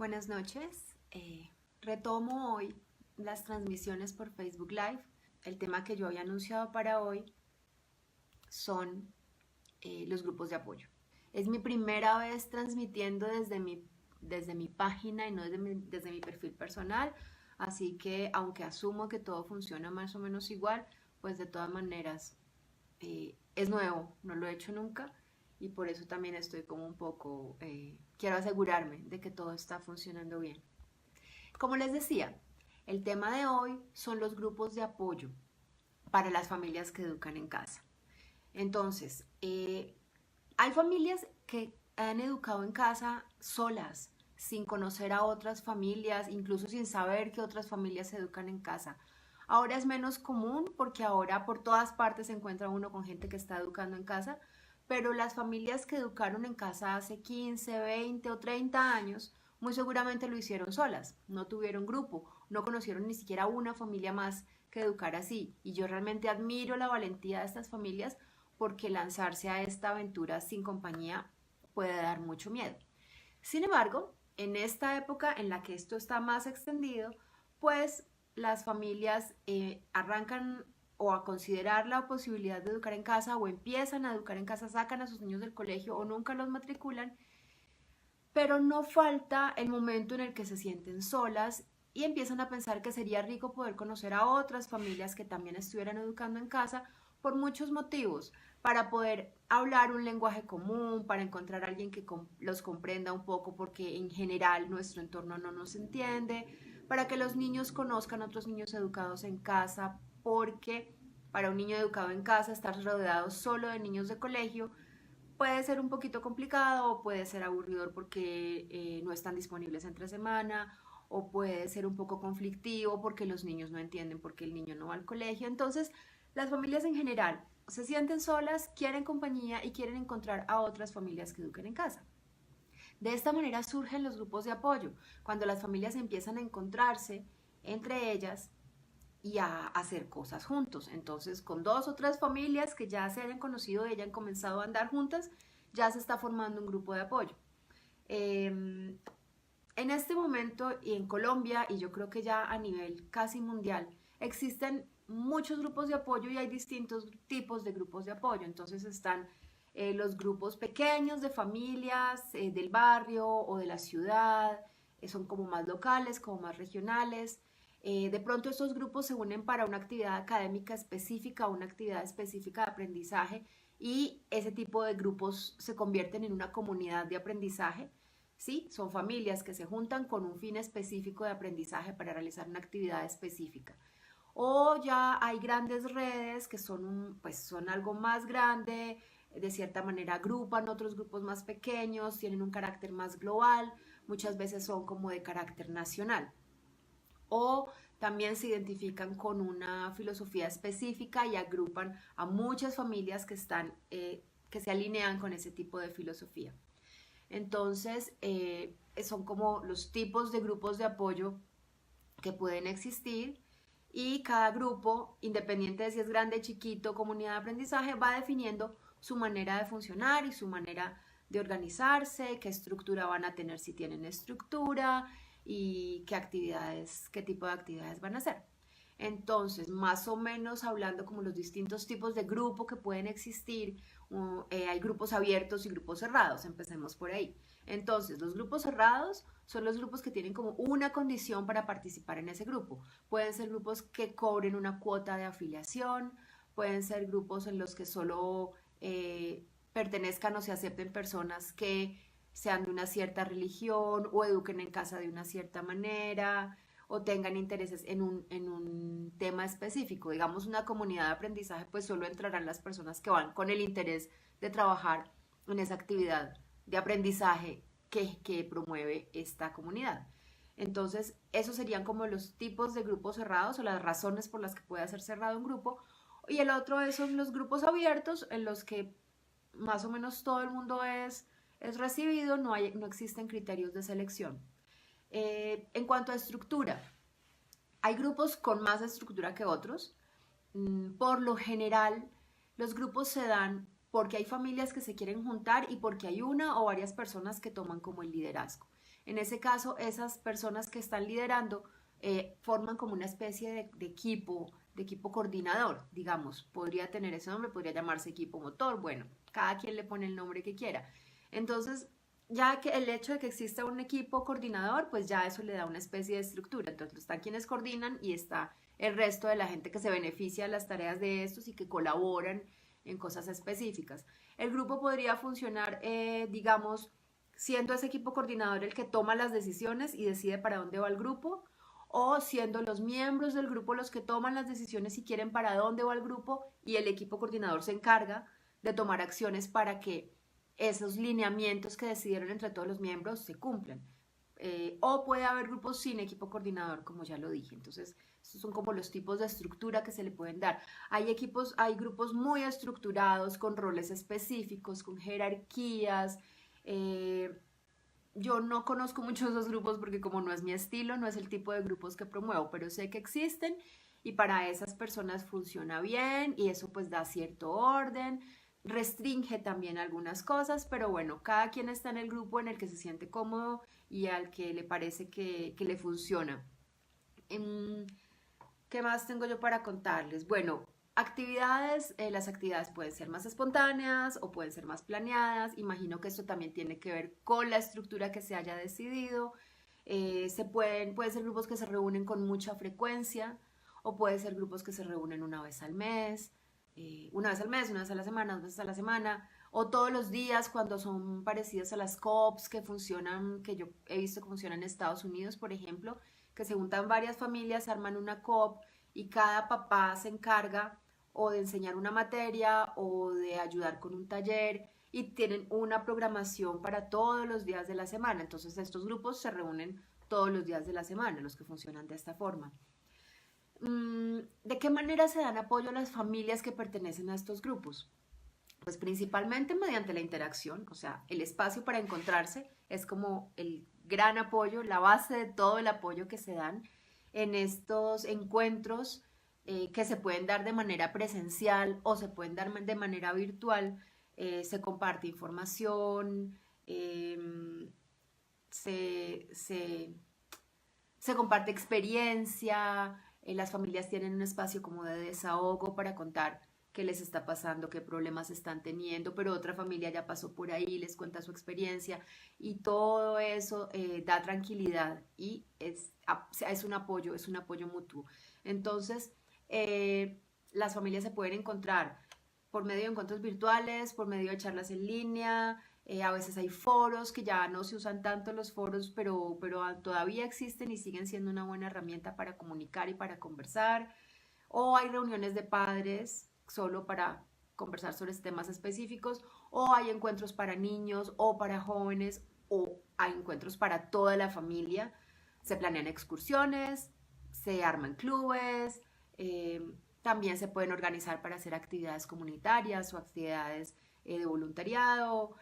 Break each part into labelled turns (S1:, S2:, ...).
S1: Buenas noches. Retomo hoy las transmisiones por Facebook Live. El tema que yo había anunciado para hoy son los grupos de apoyo. Es mi primera vez transmitiendo desde mi página y no desde mi perfil personal, así que aunque asumo que todo funciona más o menos igual, pues de todas maneras es nuevo, no lo he hecho nunca y por eso también estoy como un poco, quiero asegurarme de que todo está funcionando bien. Como les decía, el tema de hoy son los grupos de apoyo para las familias que educan en casa. Entonces, hay familias que han educado en casa solas, sin conocer a otras familias, incluso sin saber que otras familias se educan en casa. Ahora es menos común porque ahora por todas partes se encuentra uno con gente que está educando en casa, pero las familias que educaron en casa hace 15, 20 o 30 años, muy seguramente lo hicieron solas, no tuvieron grupo, no conocieron ni siquiera una familia más que educar así. Y yo realmente admiro la valentía de estas familias porque lanzarse a esta aventura sin compañía puede dar mucho miedo. Sin embargo, en esta época en la que esto está más extendido, pues las familias arrancan o a considerar la posibilidad de educar en casa o empiezan a educar en casa, sacan a sus niños del colegio o nunca los matriculan, pero no falta el momento en el que se sienten solas y empiezan a pensar que sería rico poder conocer a otras familias que también estuvieran educando en casa por muchos motivos, para poder hablar un lenguaje común, para encontrar a alguien que los comprenda un poco, porque en general nuestro entorno no nos entiende, para que los niños conozcan a otros niños educados en casa, porque para un niño educado en casa estar rodeado solo de niños de colegio puede ser un poquito complicado o puede ser aburridor porque no están disponibles entre semana o puede ser un poco conflictivo porque los niños no entienden por qué el niño no va al colegio. Entonces, las familias en general se sienten solas, quieren compañía y quieren encontrar a otras familias que eduquen en casa. De esta manera surgen los grupos de apoyo, cuando las familias empiezan a encontrarse entre ellas y a hacer cosas juntos. Entonces, con dos o tres familias que ya se hayan conocido y hayan comenzado a andar juntas, ya se está formando un grupo de apoyo. En este momento y en Colombia, y yo creo que ya a nivel casi mundial, existen muchos grupos de apoyo y hay distintos tipos de grupos de apoyo. Entonces están los grupos pequeños de familias del barrio o de la ciudad, son como más locales, como más regionales. De pronto estos grupos se unen para una actividad académica específica, una actividad específica de aprendizaje y ese tipo de grupos se convierten en una comunidad de aprendizaje. ¿Sí? Son familias que se juntan con un fin específico de aprendizaje para realizar una actividad específica. O ya hay grandes redes que pues son algo más grande, de cierta manera agrupan otros grupos más pequeños, tienen un carácter más global, muchas veces son como de carácter nacional. O también se identifican con una filosofía específica y agrupan a muchas familias que se alinean con ese tipo de filosofía. Entonces, son como los tipos de grupos de apoyo que pueden existir y cada grupo, independiente de si es grande, chiquito, comunidad de aprendizaje, va definiendo su manera de funcionar y su manera de organizarse, qué estructura van a tener si tienen estructura y qué tipo de actividades van a hacer. Entonces, más o menos hablando como los distintos tipos de grupo que pueden existir, hay grupos abiertos y grupos cerrados, empecemos por ahí. Entonces, los grupos cerrados son los grupos que tienen como una condición para participar en ese grupo. Pueden ser grupos que cobren una cuota de afiliación, pueden ser grupos en los que solo pertenezcan o se acepten personas que sean de una cierta religión o eduquen en casa de una cierta manera o tengan intereses en un tema específico. Digamos, una comunidad de aprendizaje, pues solo entrarán las personas que van con el interés de trabajar en esa actividad de aprendizaje que promueve esta comunidad. Entonces, esos serían como los tipos de grupos cerrados o las razones por las que puede ser cerrado un grupo. Y el otro son los grupos abiertos en los que más o menos todo el mundo es recibido, no existen criterios de selección. En cuanto a estructura, hay grupos con más estructura que otros. Por lo general, los grupos se dan porque hay familias que se quieren juntar y porque hay una o varias personas que toman como el liderazgo. En ese caso, esas personas que están liderando forman como una especie de equipo coordinador, digamos. Podría tener ese nombre, podría llamarse equipo motor, bueno, cada quien le pone el nombre que quiera. Entonces, ya que el hecho de que exista un equipo coordinador, pues ya eso le da una especie de estructura. Entonces, están quienes coordinan y está el resto de la gente que se beneficia de las tareas de estos y que colaboran en cosas específicas. El grupo podría funcionar, digamos, siendo ese equipo coordinador el que toma las decisiones y decide para dónde va el grupo, o siendo los miembros del grupo los que toman las decisiones y quieren para dónde va el grupo y el equipo coordinador se encarga de tomar acciones para que esos lineamientos que decidieron entre todos los miembros se cumplan. O puede haber grupos sin equipo coordinador, como ya lo dije. Entonces, estos son como los tipos de estructura que se le pueden dar. Hay grupos muy estructurados, con roles específicos, con jerarquías. Yo no conozco muchos de esos grupos porque como no es mi estilo, no es el tipo de grupos que promuevo, pero sé que existen y para esas personas funciona bien y eso pues da cierto orden, restringe también algunas cosas, pero bueno, cada quien está en el grupo en el que se siente cómodo y al que le parece que le funciona. ¿Qué más tengo yo para contarles? Bueno, actividades, las actividades pueden ser más espontáneas o pueden ser más planeadas. Imagino que esto también tiene que ver con la estructura que se haya decidido. Pueden ser grupos que se reúnen con mucha frecuencia o pueden ser grupos que se reúnen una vez al mes, una vez al mes, una vez a la semana, 2 veces a la semana, o todos los días cuando son parecidas a las COPs que funcionan, que yo he visto que funcionan en Estados Unidos, por ejemplo, que se juntan varias familias, arman una COP y cada papá se encarga o de enseñar una materia o de ayudar con un taller y tienen una programación para todos los días de la semana. Entonces estos grupos se reúnen todos los días de la semana, los que funcionan de esta forma. ¿De qué manera se dan apoyo a las familias que pertenecen a estos grupos? Pues principalmente mediante la interacción, o sea, el espacio para encontrarse es como el gran apoyo, la base de todo el apoyo que se dan en estos encuentros que se pueden dar de manera presencial o se pueden dar de manera virtual. Se comparte información, se, se, se comparte experiencia, las familias tienen un espacio como de desahogo para contar qué les está pasando, qué problemas están teniendo, pero otra familia ya pasó por ahí, les cuenta su experiencia y todo eso da tranquilidad y es un apoyo mutuo. Entonces, las familias se pueden encontrar por medio de encuentros virtuales, por medio de charlas en línea, a veces hay foros que ya no se usan tanto los foros, pero todavía existen y siguen siendo una buena herramienta para comunicar y para conversar. O hay reuniones de padres solo para conversar sobre temas específicos, o hay encuentros para niños o para jóvenes, o hay encuentros para toda la familia. Se planean excursiones, se arman clubes, también se pueden organizar para hacer actividades comunitarias o actividades de voluntariado.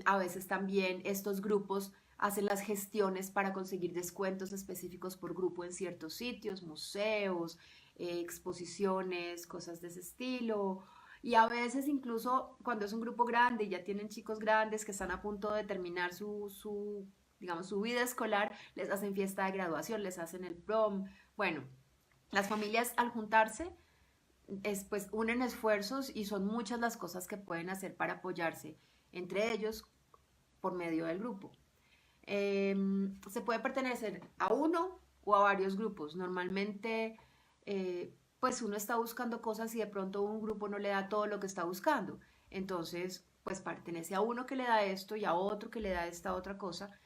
S1: A veces también estos grupos hacen las gestiones para conseguir descuentos específicos por grupo en ciertos sitios, museos, exposiciones, cosas de ese estilo. Y a veces incluso cuando es un grupo grande y ya tienen chicos grandes que están a punto de terminar digamos, su vida escolar, les hacen fiesta de graduación, les hacen el prom. Bueno, las familias al juntarse pues unen esfuerzos y son muchas las cosas que pueden hacer para apoyarse entre ellos por medio del grupo. Se puede pertenecer a uno o a varios grupos. Normalmente, pues uno está buscando cosas y de pronto un grupo no le da todo lo que está buscando. Entonces, pues pertenece a uno que le da esto y a otro que le da esta otra cosa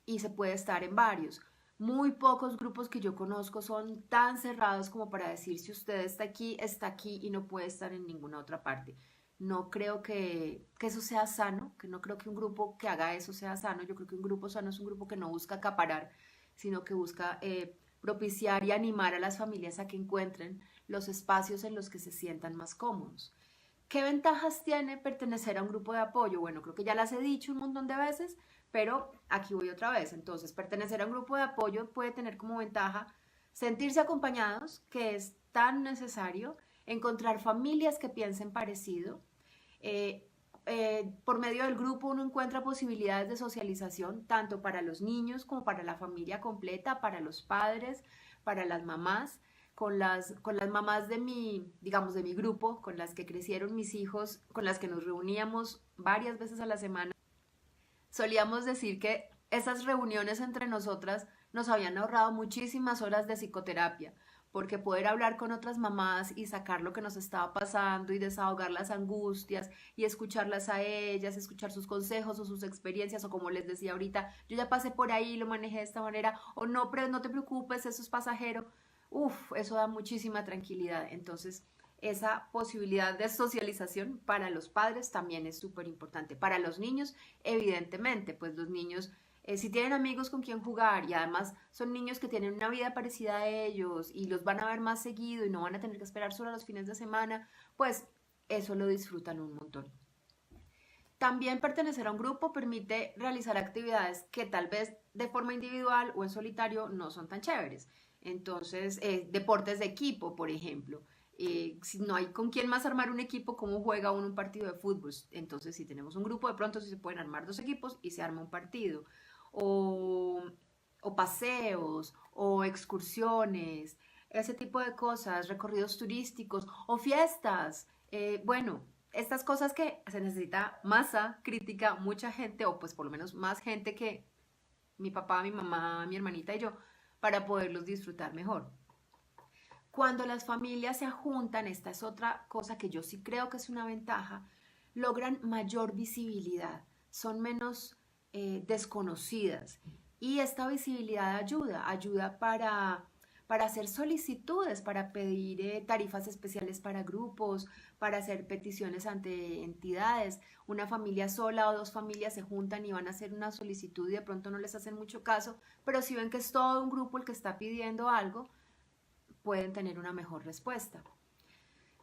S1: y se puede estar en varios. Muy pocos grupos que yo conozco son tan cerrados como para decir si usted está aquí y no puede estar en ninguna otra parte. No creo que eso sea sano, que no creo que un grupo que haga eso sea sano. Yo creo que un grupo sano es un grupo que no busca acaparar, sino que busca propiciar y animar a las familias a que encuentren los espacios en los que se sientan más cómodos. ¿Qué ventajas tiene pertenecer a un grupo de apoyo? Bueno, creo que ya las he dicho un montón de veces, pero aquí voy otra vez. Entonces, pertenecer a un grupo de apoyo puede tener como ventaja sentirse acompañados, que es tan necesario, encontrar familias que piensen parecido, eh, por medio del grupo uno encuentra posibilidades de socialización tanto para los niños como para la familia completa, para los padres, para las mamás. Con las mamás de digamos, de mi grupo, con las que crecieron mis hijos, con las que nos reuníamos varias veces a la semana, solíamos decir que esas reuniones entre nosotras nos habían ahorrado muchísimas horas de psicoterapia, porque poder hablar con otras mamás y sacar lo que nos estaba pasando y desahogar las angustias y escucharlas a ellas, escuchar sus consejos o sus experiencias, o como les decía ahorita, yo ya pasé por ahí, lo manejé de esta manera, o no, pero no te preocupes, eso es pasajero. Uf, eso da muchísima tranquilidad. Entonces, esa posibilidad de socialización para los padres también es súper importante. Para los niños, evidentemente, pues los niños, si tienen amigos con quien jugar y además son niños que tienen una vida parecida a ellos y los van a ver más seguido y no van a tener que esperar solo los fines de semana, pues eso lo disfrutan un montón. También pertenecer a un grupo permite realizar actividades que tal vez de forma individual o en solitario no son tan chéveres. Entonces, deportes de equipo, por ejemplo. Si no hay con quién más armar un equipo, ¿cómo juega uno un partido de fútbol? Entonces, si tenemos un grupo, de pronto sí se pueden armar dos equipos y se arma un partido. O, o paseos, o excursiones, ese tipo de cosas, recorridos turísticos o fiestas. Bueno, estas cosas que se necesita masa crítica, mucha gente, o pues por lo menos más gente que mi papá, mi mamá, mi hermanita y yo, para poderlos disfrutar mejor. Cuando las familias se juntan, esta es otra cosa que yo sí creo que es una ventaja, logran mayor visibilidad, son menos desconocidas. Y esta visibilidad ayuda para hacer solicitudes, para pedir tarifas especiales para grupos, para hacer peticiones ante entidades. Una familia sola o dos familias se juntan y van a hacer una solicitud y de pronto no les hacen mucho caso, pero si ven que es todo un grupo el que está pidiendo algo, pueden tener una mejor respuesta.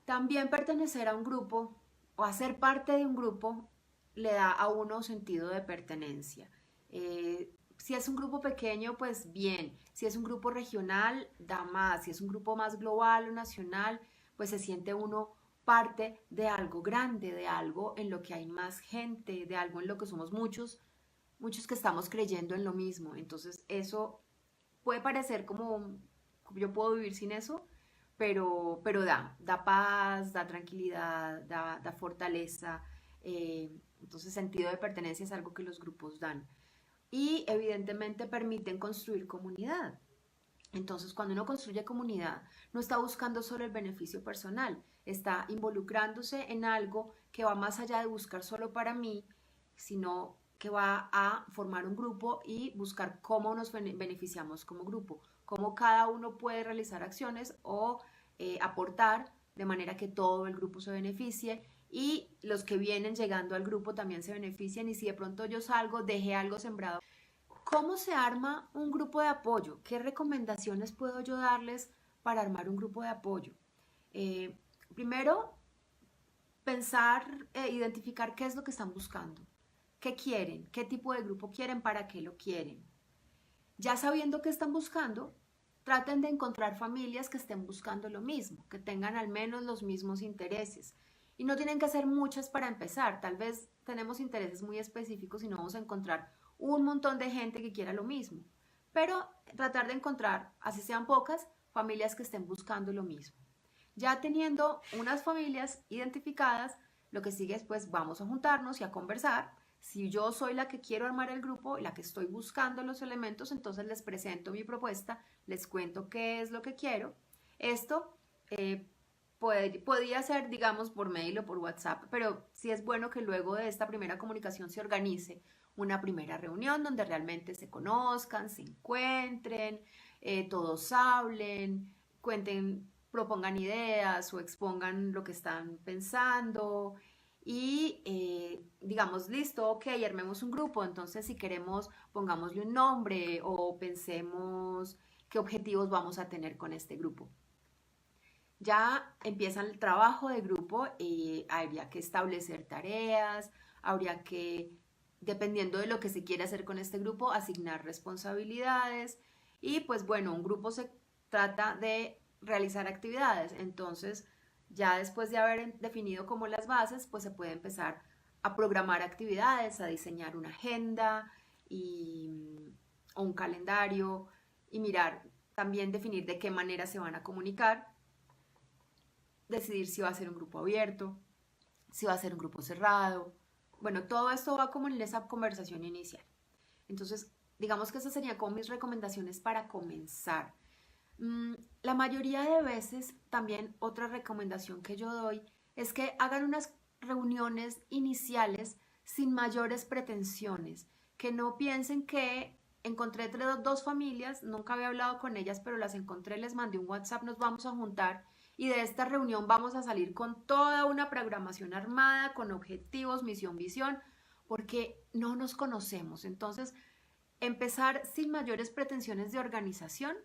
S1: También pertenecer a un grupo o hacer parte de un grupo le da a uno sentido de pertenencia. Si es un grupo pequeño, pues bien. Si es un grupo regional, da más. Si es un grupo más global o nacional, pues se siente uno parte de algo grande, de algo en lo que hay más gente, de algo en lo que somos muchos, muchos que estamos creyendo en lo mismo. Entonces eso puede parecer como yo puedo vivir sin eso, pero da paz, da tranquilidad, da fortaleza. Entonces sentido de pertenencia es algo que los grupos dan. Y evidentemente permiten construir comunidad. Entonces, cuando uno construye comunidad, no está buscando solo el beneficio personal, está involucrándose en algo que va más allá de buscar solo para mí, sino que va a formar un grupo y buscar cómo nos beneficiamos como grupo, cómo cada uno puede realizar acciones o aportar de manera que todo el grupo se beneficie y los que vienen llegando al grupo también se beneficien, y si de pronto yo salgo, dejé algo sembrado. ¿Cómo se arma un grupo de apoyo? ¿Qué recomendaciones puedo yo darles para armar un grupo de apoyo? Primero, pensar, identificar qué es lo que están buscando, qué quieren, qué tipo de grupo quieren, para qué lo quieren. Ya sabiendo qué están buscando, traten de encontrar familias que estén buscando lo mismo, que tengan al menos los mismos intereses. Y no tienen que ser muchas para empezar, tal vez tenemos intereses muy específicos y no vamos a encontrar un montón de gente que quiera lo mismo. Pero tratar de encontrar, así sean pocas, familias que estén buscando lo mismo. Ya teniendo unas familias identificadas, lo que sigue es pues vamos a juntarnos y a conversar. Si yo soy la que quiero armar el grupo y la que estoy buscando los elementos, entonces les presento mi propuesta, les cuento qué es lo que quiero. Esto podría ser, digamos, por mail o por WhatsApp, pero sí es bueno que luego de esta primera comunicación se organice una primera reunión donde realmente se conozcan, se encuentren, todos hablen, cuenten, propongan ideas o expongan lo que están pensando y digamos, listo, ok, armemos un grupo, entonces si queremos pongámosle un nombre o pensemos qué objetivos vamos a tener con este grupo. Ya empieza el trabajo de grupo y habría que establecer tareas, habría que, dependiendo de lo que se quiera hacer con este grupo, asignar responsabilidades y pues bueno, un grupo se trata de realizar actividades, entonces ya después de haber definido como las bases, pues se puede empezar a programar actividades, a diseñar una agenda o un calendario y mirar, también definir de qué manera se van a comunicar, decidir si va a ser un grupo abierto, si va a ser un grupo cerrado. Bueno, todo esto va como en esa conversación inicial. Entonces, digamos que esas serían como mis recomendaciones para comenzar. La mayoría de veces, también otra recomendación que yo doy es que hagan unas reuniones iniciales sin mayores pretensiones, que no piensen que encontré entre dos familias, nunca había hablado con ellas, pero las encontré, les mandé un WhatsApp, nos vamos a juntar y de esta reunión vamos a salir con toda una programación armada, con objetivos, misión, visión, porque no nos conocemos. Entonces, empezar sin mayores pretensiones de organización,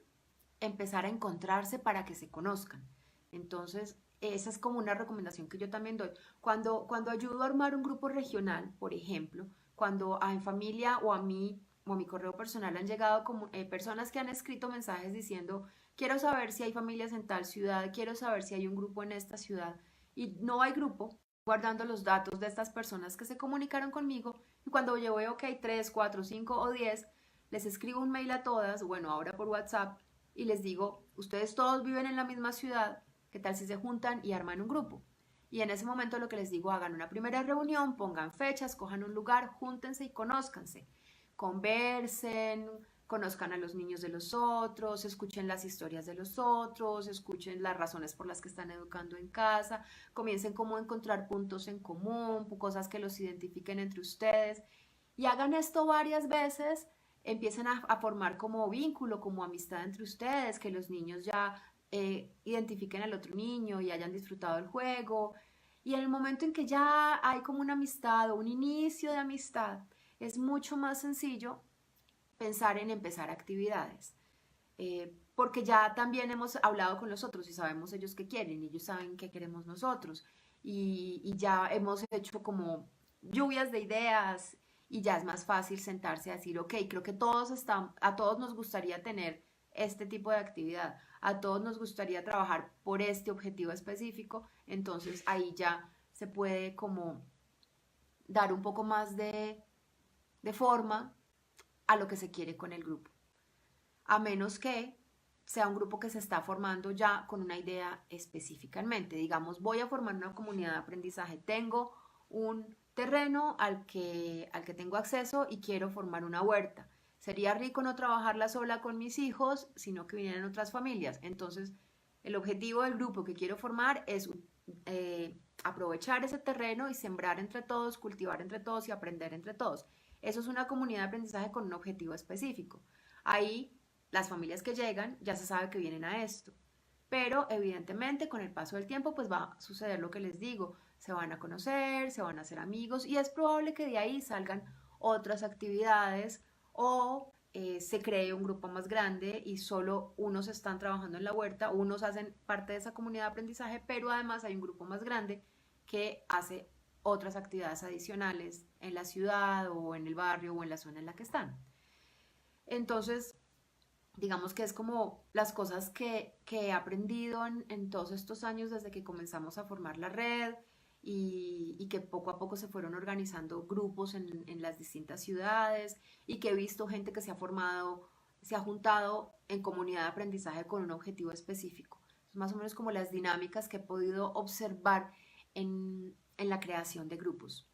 S1: empezar a encontrarse para que se conozcan. Entonces, esa es como una recomendación que yo también doy. Cuando ayudo a armar un grupo regional, por ejemplo, cuando en familia o a mí o a mi correo personal han llegado como, personas que han escrito mensajes diciendo, quiero saber si hay familias en tal ciudad, quiero saber si hay un grupo en esta ciudad, y no hay grupo, guardando los datos de estas personas que se comunicaron conmigo, y cuando yo veo que hay 3, 4, 5 o 10, les escribo un mail a todas, bueno, ahora por WhatsApp, y les digo, ustedes todos viven en la misma ciudad, ¿qué tal si se juntan y arman un grupo? Y en ese momento lo que les digo, hagan una primera reunión, pongan fechas, cojan un lugar, júntense y conózcanse. Conversen, conozcan a los niños de los otros, escuchen las historias de los otros, escuchen las razones por las que están educando en casa, comiencen como a encontrar puntos en común, cosas que los identifiquen entre ustedes y hagan esto varias veces, empiecen a formar como vínculo, como amistad entre ustedes, que los niños ya identifiquen al otro niño y hayan disfrutado el juego. Y en el momento en que ya hay como una amistad o un inicio de amistad, es mucho más sencillo pensar en empezar actividades. Porque ya también hemos hablado con los otros y sabemos ellos qué quieren y ellos saben qué queremos nosotros. Y ya hemos hecho como lluvias de ideas y ya es más fácil sentarse a decir, ok, creo que a todos nos gustaría tener este tipo de actividad, a todos nos gustaría trabajar por este objetivo específico, entonces ahí ya se puede como dar un poco más de forma a lo que se quiere con el grupo. A menos que sea un grupo que se está formando ya con una idea específica en mente. Digamos, voy a formar una comunidad de aprendizaje, tengo un terreno al que tengo acceso y quiero formar una huerta. Sería rico no trabajarla sola con mis hijos, sino que vinieran otras familias. Entonces, el objetivo del grupo que quiero formar es aprovechar ese terreno y sembrar entre todos, cultivar entre todos y aprender entre todos. Eso es una comunidad de aprendizaje con un objetivo específico. Ahí las familias que llegan ya se sabe que vienen a esto. Pero evidentemente con el paso del tiempo pues va a suceder lo que les digo. Se van a conocer, se van a hacer amigos y es probable que de ahí salgan otras actividades o se cree un grupo más grande y solo unos están trabajando en la huerta, unos hacen parte de esa comunidad de aprendizaje, pero además hay un grupo más grande que hace otras actividades adicionales en la ciudad o en el barrio o en la zona en la que están. Entonces, digamos que es como las cosas que he aprendido en todos estos años desde que comenzamos a formar la red y que poco a poco se fueron organizando grupos en las distintas ciudades y que he visto gente que se ha formado, se ha juntado en comunidad de aprendizaje con un objetivo específico. Es más o menos como las dinámicas que he podido observar en la creación de grupos.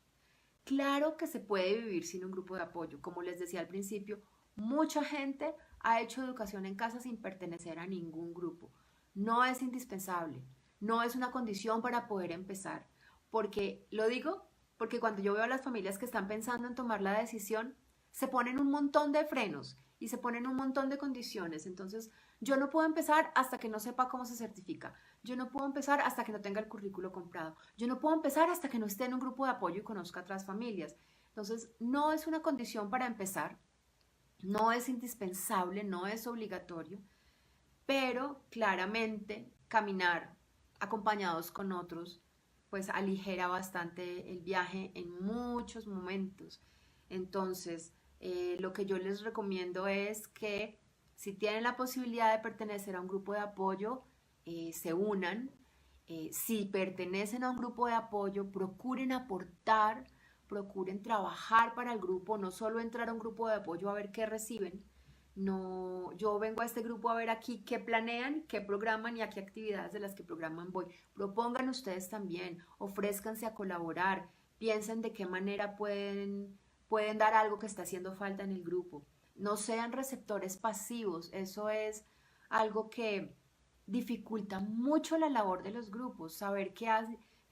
S1: Claro que se puede vivir sin un grupo de apoyo. Como les decía al principio, mucha gente ha hecho educación en casa sin pertenecer a ningún grupo. No es indispensable, no es una condición para poder empezar. Porque, lo digo, porque cuando yo veo a las familias que están pensando en tomar la decisión, se ponen un montón de frenos y se ponen un montón de condiciones. Entonces, yo no puedo empezar hasta que no sepa cómo se certifica. Yo no puedo empezar hasta que no tenga el currículo comprado. Yo no puedo empezar hasta que no esté en un grupo de apoyo y conozca a otras familias. Entonces, no es una condición para empezar, no es indispensable, no es obligatorio, pero claramente caminar acompañados con otros pues aligera bastante el viaje en muchos momentos. Entonces, lo que yo les recomiendo es que si tienen la posibilidad de pertenecer a un grupo de apoyo, se unan. Si pertenecen a un grupo de apoyo, procuren aportar, procuren trabajar para el grupo, no solo entrar a un grupo de apoyo a ver qué reciben. No, yo vengo a este grupo a ver aquí qué planean, qué programan y a qué actividades de las que programan voy. Propongan ustedes también, ofrézcanse a colaborar, piensen de qué manera pueden dar algo que está haciendo falta en el grupo. No sean receptores pasivos, eso es algo que dificulta mucho la labor de los grupos, saber que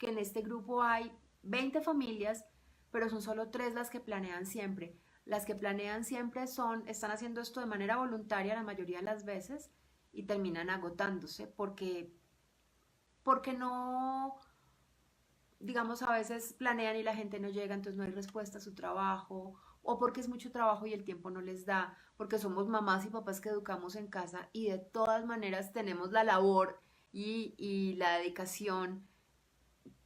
S1: en este grupo hay 20 familias, pero son solo 3 las que planean siempre. Las que planean siempre están haciendo esto de manera voluntaria la mayoría de las veces y terminan agotándose porque no, digamos, a veces planean y la gente no llega, entonces no hay respuesta a su trabajo, o porque es mucho trabajo y el tiempo no les da, porque somos mamás y papás que educamos en casa y de todas maneras tenemos la labor y la dedicación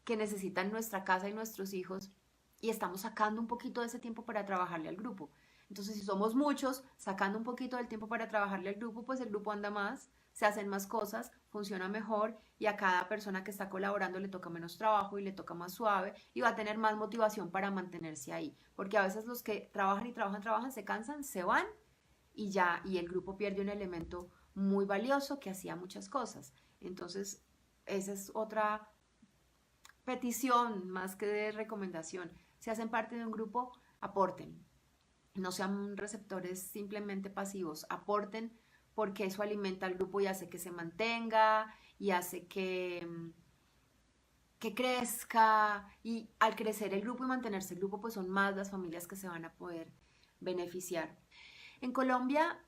S1: que necesitan nuestra casa y nuestros hijos y estamos sacando un poquito de ese tiempo para trabajarle al grupo. Entonces, si somos muchos, sacando un poquito del tiempo para trabajarle al grupo, pues el grupo anda más, se hacen más cosas, funciona mejor y a cada persona que está colaborando le toca menos trabajo y le toca más suave y va a tener más motivación para mantenerse ahí. Porque a veces los que trabajan y trabajan, se cansan, se van y ya, y el grupo pierde un elemento muy valioso que hacía muchas cosas. Entonces, esa es otra petición más que de recomendación. Si hacen parte de un grupo, aporten. No sean receptores simplemente pasivos, aporten porque eso alimenta al grupo y hace que se mantenga y hace que crezca y al crecer el grupo y mantenerse el grupo pues son más las familias que se van a poder beneficiar. En Colombia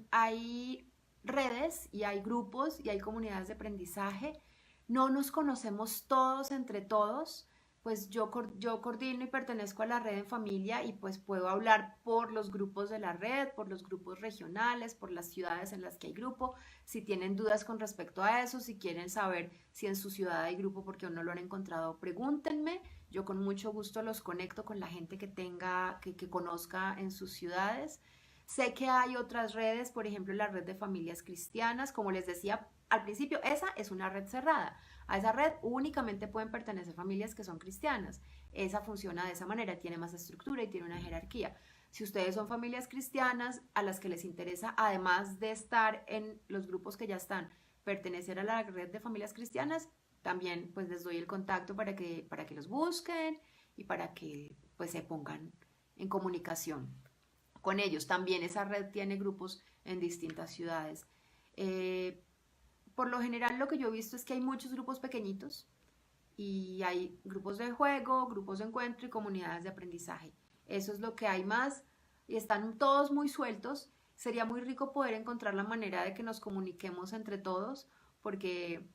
S1: hay redes y hay grupos y hay comunidades de aprendizaje. No nos conocemos todos entre todos, pues yo coordino y pertenezco a la red en familia y pues puedo hablar por los grupos de la red, por los grupos regionales, por las ciudades en las que hay grupo. Si tienen dudas con respecto a eso, si quieren saber si en su ciudad hay grupo porque aún no lo han encontrado, pregúntenme. Yo con mucho gusto los conecto con la gente que conozca en sus ciudades. Sé que hay otras redes, por ejemplo, la red de familias cristianas, como les decía al principio, esa es una red cerrada. A esa red únicamente pueden pertenecer familias que son cristianas. Esa funciona de esa manera, tiene más estructura y tiene una jerarquía. Si ustedes son familias cristianas a las que les interesa, además de estar en los grupos que ya están, pertenecer a la red de familias cristianas, también pues les doy el contacto para que los busquen y para que pues se pongan en comunicación con ellos. También esa red tiene grupos en distintas ciudades. Por lo general lo que yo he visto es que hay muchos grupos pequeñitos y hay grupos de juego, grupos de encuentro y comunidades de aprendizaje. Eso es lo que hay más y están todos muy sueltos. Sería muy rico poder encontrar la manera de que nos comuniquemos entre todos porque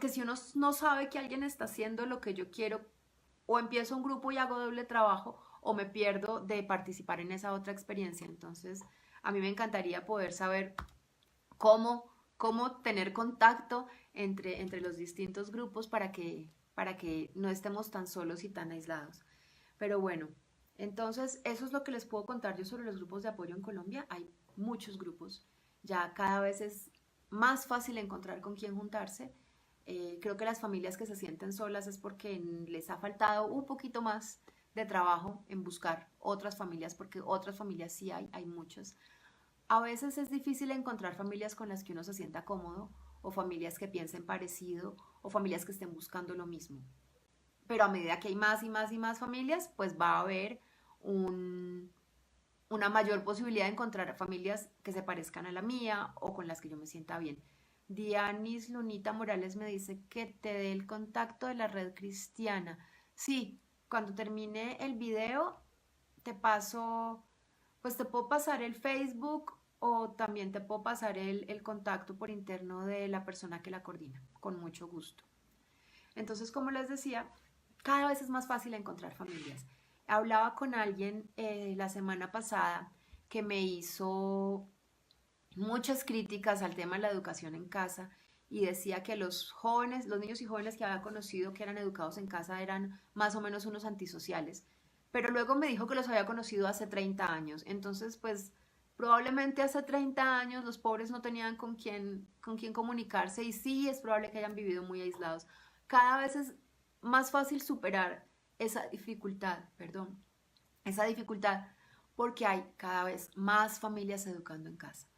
S1: si uno no sabe que alguien está haciendo lo que yo quiero, o empiezo un grupo y hago doble trabajo, o me pierdo de participar en esa otra experiencia. Entonces, a mí me encantaría poder saber cómo tener contacto entre los distintos grupos para que no estemos tan solos y tan aislados. Pero bueno, entonces eso es lo que les puedo contar yo sobre los grupos de apoyo en Colombia. Hay muchos grupos, ya cada vez es más fácil encontrar con quién juntarse. Creo que las familias que se sienten solas es porque les ha faltado un poquito más de trabajo en buscar otras familias, porque otras familias sí hay muchas. A veces es difícil encontrar familias con las que uno se sienta cómodo, o familias que piensen parecido, o familias que estén buscando lo mismo. Pero a medida que hay más y más y más familias, pues va a haber un, una mayor posibilidad de encontrar familias que se parezcan a la mía o con las que yo me sienta bien. Dianis Lunita Morales me dice que te dé el contacto de la red cristiana. Sí, cuando termine el video te paso, pues te puedo pasar el Facebook o también te puedo pasar el contacto por interno de la persona que la coordina, con mucho gusto. Entonces, como les decía, cada vez es más fácil encontrar familias. Hablaba con alguien la semana pasada que me hizo muchas críticas al tema de la educación en casa y decía que los jóvenes, los niños y jóvenes que había conocido que eran educados en casa eran más o menos unos antisociales. Pero luego me dijo que los había conocido hace 30 años. Entonces, pues probablemente hace 30 años los pobres no tenían con quién comunicarse y sí es probable que hayan vivido muy aislados. Cada vez es más fácil superar esa dificultad, perdón, esa dificultad porque hay cada vez más familias educando en casa.